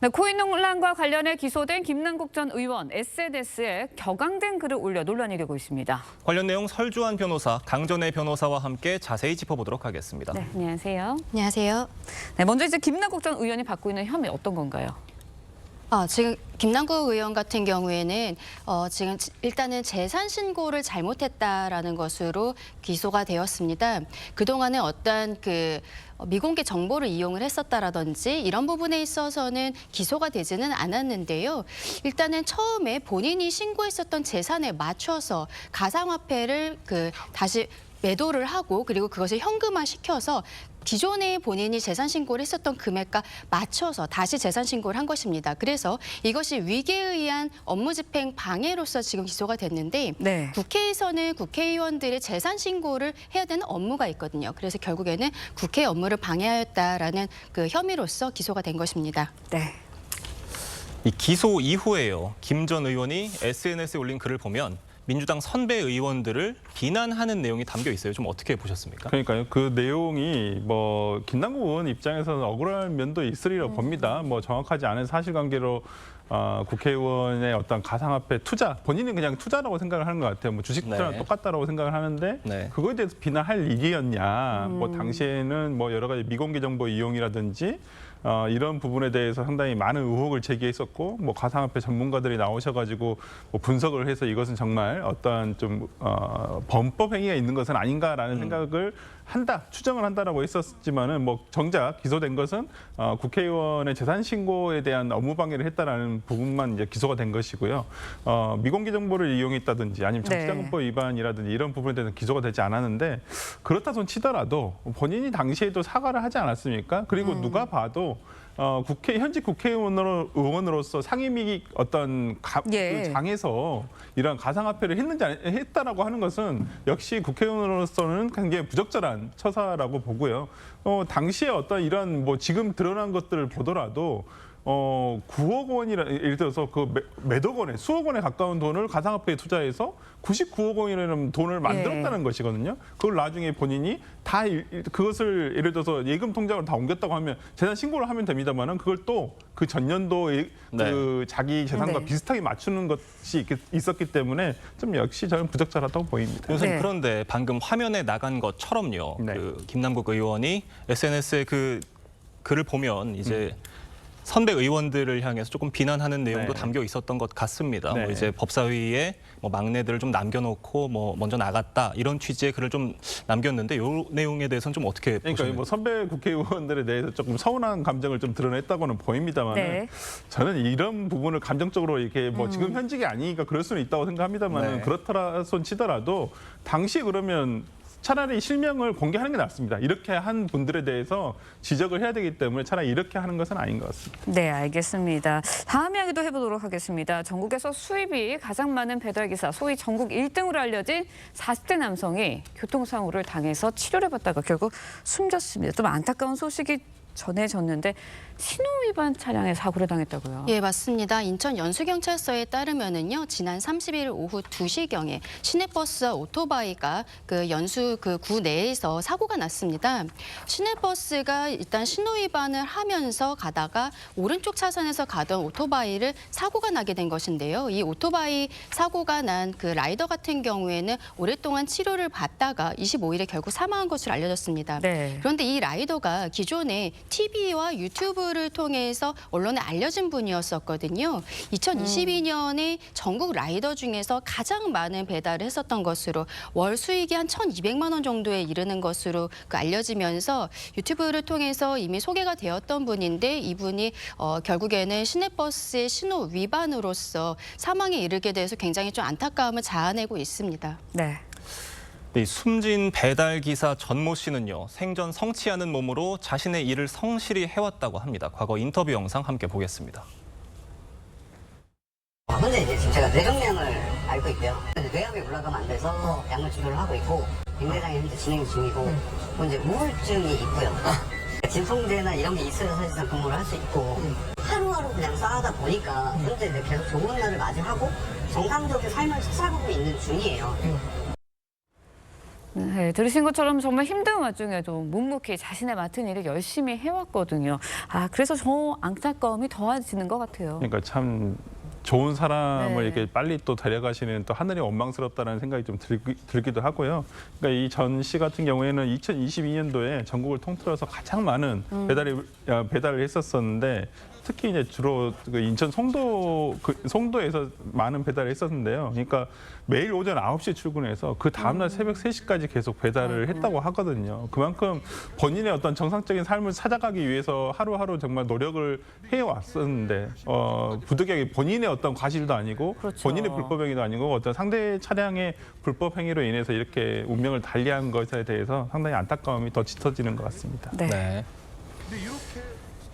네, 코인 논란과 관련해 기소된 김남국 전 의원 SNS에 격앙된 글을 올려 논란이 되고 있습니다. 관련 내용 설주환 변호사, 강전애 변호사와 함께 자세히 짚어보도록 하겠습니다. 네, 안녕하세요. 안녕하세요. 네, 먼저 이제 김남국 전 의원이 받고 있는 혐의 어떤 건가요? 지금 김남국 의원 같은 경우에는 지금 일단은 재산 신고를 잘못했다라는 것으로 기소가 되었습니다. 그동안에 어떠한 미공개 정보를 이용을 했었다라든지 이런 부분에 있어서는 기소가 되지는 않았는데요. 일단은 처음에 본인이 신고했었던 재산에 맞춰서 가상화폐를 다시 매도를 하고 그리고 그것을 현금화 시켜서 기존에 본인이 재산 신고를 했었던 금액과 맞춰서 다시 재산 신고를 한 것입니다. 그래서 이것이 위계에 의한 업무집행 방해로서 지금 기소가 됐는데 네. 국회에서는 국회의원들의 재산 신고를 해야 되는 업무가 있거든요. 그래서 결국에는 국회 업무를 방해하였다라는 혐의로서 기소가 된 것입니다. 네. 이 기소 이후에요. 김 전 의원이 SNS에 올린 글을 보면 민주당 선배 의원들을 비난하는 내용이 담겨 있어요. 좀 어떻게 보셨습니까? 그러니까요. 그 내용이 김남국 의원 입장에서는 억울할 면도 있으리라고 봅니다. 정확하지 않은 사실관계로 국회의원의 어떤 가상화폐 투자, 본인은 그냥 투자라고 생각을 하는 것 같아요. 주식 투자랑 네. 똑같다라고 생각을 하는데 네. 그거에 대해서 비난할 일이었냐. 당시에는 여러 가지 미공개 정보 이용이라든지 이런 부분에 대해서 상당히 많은 의혹을 제기했었고 가상화폐 전문가들이 나오셔가지고 분석을 해서 이것은 정말 어떠한 좀 범법 행위가 있는 것은 아닌가라는 생각을 추정을 한다라고 했었지만은 정작 기소된 것은 국회의원의 재산 신고에 대한 업무 방해를 했다라는 부분만 이제 기소가 된 것이고요. 미공개 정보를 이용했다든지 아니면 정치자금법 위반이라든지 이런 부분에 대해서 기소가 되지 않았는데 그렇다 손 치더라도 본인이 당시에도 사과를 하지 않았습니까? 그리고 누가 봐도 현직 국회의원으로서 상임위 어떤 장에서 이런 가상화폐를 했다라고 하는 것은 역시 국회의원으로서는 굉장히 부적절한 처사라고 보고요. 당시에 어떤 이런 지금 드러난 것들을 보더라도 9억 원이라 예를 들어서 몇억 원에 수억 원에 가까운 돈을 가상화폐에 투자해서 99억 원이라는 돈을 만들었다는 것이거든요. 그걸 나중에 본인이 다 그것을 예를 들어서 예금 통장으로 다 옮겼다고 하면 재산 신고를 하면 됩니다만은 그걸 또 그 전년도에 자기 재산과 비슷하게 맞추는 것이 있었기 때문에 좀 역시 저는 부적절하다고 보입니다. 교수님, 그런데 방금 화면에 나간 것처럼요. 김남국 의원이 SNS에 글을 보면 이제 선배 의원들을 향해서 조금 비난하는 내용도 담겨 있었던 것 같습니다. 이제 법사위에 막내들을 좀 남겨놓고 먼저 나갔다 이런 취지의 글을 좀 남겼는데 이 내용에 대해서는 좀 어떻게 보십니까? 그러니까 선배 국회의원들에 대해서 조금 서운한 감정을 좀 드러냈다고는 보입니다만 저는 이런 부분을 감정적으로 이렇게 지금 현직이 아니니까 그럴 수는 있다고 생각합니다만 그렇더라 손 치더라도 당시 그러면 차라리 실명을 공개하는 게 낫습니다. 이렇게 한 분들에 대해서 지적을 해야 되기 때문에 차라리 이렇게 하는 것은 아닌 것 같습니다. 네, 알겠습니다. 다음 이야기도 해보도록 하겠습니다. 전국에서 수입이 가장 많은 배달기사, 소위 전국 1등으로 알려진 40대 남성이 교통사고를 당해서 치료를 받다가 결국 숨졌습니다. 좀 안타까운 소식이 전해졌는데 신호위반 차량에 사고를 당했다고요? 예, 맞습니다. 인천 연수경찰서에 따르면은요, 지난 30일 오후 2시경에 시내버스와 오토바이가 연수 구 내에서 사고가 났습니다. 시내버스가 일단 신호위반을 하면서 가다가 오른쪽 차선에서 가던 오토바이를 사고가 나게 된 것인데요. 이 오토바이 사고가 난 라이더 같은 경우에는 오랫동안 치료를 받다가 25일에 결국 사망한 것으로 알려졌습니다. 그런데 이 라이더가 기존에 TV와 유튜브를 통해서 언론에 알려진 분이었었거든요. 2022년에 전국 라이더 중에서 가장 많은 배달을 했었던 것으로 월 수익이 한 1,200만 원 정도에 이르는 것으로 알려지면서 유튜브를 통해서 이미 소개가 되었던 분인데 이분이 결국에는 시내버스의 신호 위반으로서 사망에 이르게 돼서 굉장히 좀 안타까움을 자아내고 있습니다. 네. 이 숨진 배달기사 전모 씨는요. 생전 성치 않은 몸으로 자신의 일을 성실히 해왔다고 합니다. 과거 인터뷰 영상 함께 보겠습니다. 현재 이제 지금 제가 뇌경량을 앓고 있고요. 뇌암이 올라가면 안 돼서 약물 치료를 하고 있고 백내장이 현재 진행 중이고 또 이제 우울증이 있고요. 진통제나 이런 게 있어야 사실상 근무를 할 수 있고 하루하루 그냥 쌓아다 보니까 현재 이제 계속 좋은 날을 맞이하고 정상적인 삶을 찾아가고 있는 중이에요. 네, 들으신 것처럼 정말 힘든 와중에도 묵묵히 자신의 맡은 일을 열심히 해왔거든요. 그래서 저 안타까움이 더해지는 것 같아요. 그러니까 참 좋은 사람을 네. 이렇게 빨리 또 데려가시는 또 하늘이 원망스럽다는 생각이 좀 들기도 하고요. 그러니까 이 전 씨 같은 경우에는 2022년도에 전국을 통틀어서 가장 많은 배달을 했었었는데 특히 이제 주로 그 인천 송도에서 많은 배달을 했었는데요. 그러니까 매일 오전 9시에 출근해서 그 다음날 새벽 3시까지 계속 배달을 했다고 하거든요. 그만큼 본인의 어떤 정상적인 삶을 찾아가기 위해서 하루하루 정말 노력을 해왔었는데 부득이하게 본인의 어떤 과실도 아니고 그렇죠. 본인의 불법 행위도 아니고 어떤 상대 차량의 불법 행위로 인해서 이렇게 운명을 달리한 것에 대해서 상당히 안타까움이 더 짙어지는 것 같습니다. 네. 네.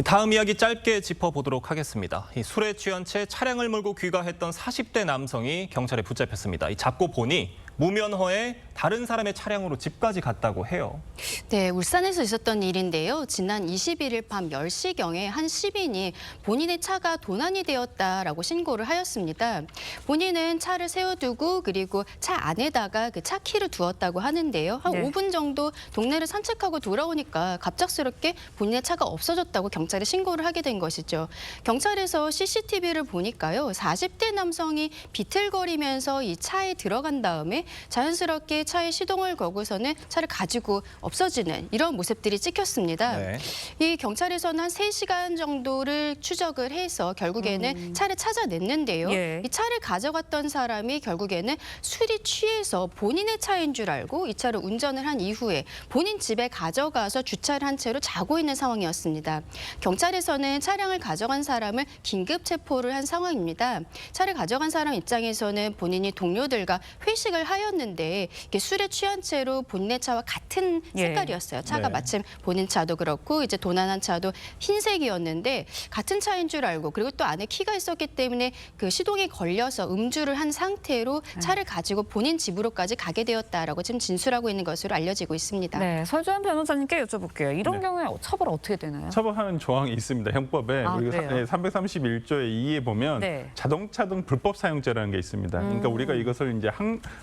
다음 이야기 짧게 짚어보도록 하겠습니다. 이 술에 취한 채 차량을 몰고 귀가했던 40대 남성이 경찰에 붙잡혔습니다. 잡고 보니 무면허에 다른 사람의 차량으로 집까지 갔다고 해요. 네, 울산에서 있었던 일인데요. 지난 21일 밤 10시경에 한 시민이 본인의 차가 도난이 되었다라고 신고를 하였습니다. 본인은 차를 세워두고 그리고 차 안에다가 그 차 키를 두었다고 하는데요. 한 네. 5분 정도 동네를 산책하고 돌아오니까 갑작스럽게 본인의 차가 없어졌다고 경찰에 신고를 하게 된 것이죠. 경찰에서 CCTV를 보니까요. 40대 남성이 비틀거리면서 이 차에 들어간 다음에 자연스럽게 차에 시동을 걸고서는 차를 가지고 없어지는 이런 모습들이 찍혔습니다. 네. 이 경찰에서는 한 3시간 정도를 추적을 해서 결국에는 차를 찾아냈는데요. 예. 이 차를 가져갔던 사람이 결국에는 술이 취해서 본인의 차인 줄 알고 이 차를 운전을 한 이후에 본인 집에 가져가서 주차를 한 채로 자고 있는 상황이었습니다. 경찰에서는 차량을 가져간 사람을 긴급 체포를 한 상황입니다. 차를 가져간 사람 입장에서는 본인이 동료들과 회식을 하였는데 이게 술에 취한 채로 본인의 차와 같은 예. 색깔이었어요. 차가 네. 마침 본인 차도 그렇고 이제 도난한 차도 흰색이었는데 같은 차인 줄 알고 그리고 또 안에 키가 있었기 때문에 그 시동이 걸려서 음주를 한 상태로 차를 가지고 본인 집으로까지 가게 되었다라고 지금 진술하고 있는 것으로 알려지고 있습니다. 네, 설주환 변호사님께 여쭤볼게요. 이런 네. 경우에 처벌 어떻게 되나요? 처벌하는 조항이 있습니다. 형법에 그래요? 331조의 2에 보면 네. 자동차 등 불법 사용죄라는 게 있습니다. 그러니까 우리가 이것을 이제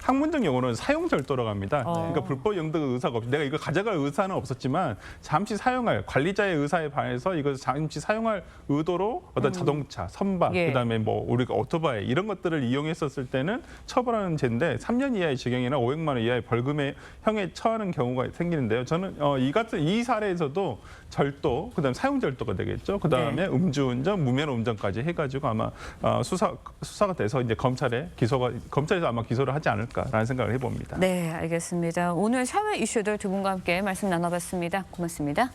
학문적 용어로는 사용절도라고 합니다. 그러니까 불법 용도의 의사가 없이 내가 이거 가져갈 의사는 없었지만 잠시 사용할 관리자의 의사에 반해서 이것을 잠시 사용할 의도로 어떤 자동차, 선박, 예. 그다음에 뭐 우리가 오토바이 이런 것들을 이용했었을 때는 처벌하는 죄인데 3년 이하의 징역이나 500만 원 이하의 벌금의 형에 처하는 경우가 생기는데요. 저는 이 사례에서도 절도, 그다음 사용절도가 되겠죠. 그다음에 네. 음주운전, 무면허 운전까지 해가지고 아마 수사가 돼서 이제 검찰에서 아마 기소를 하지 않을까라는 생각을 해봅니다. 네, 알겠습니다. 오늘 사회 이슈들 두 분과 함께 말씀 나눠봤습니다. 고맙습니다.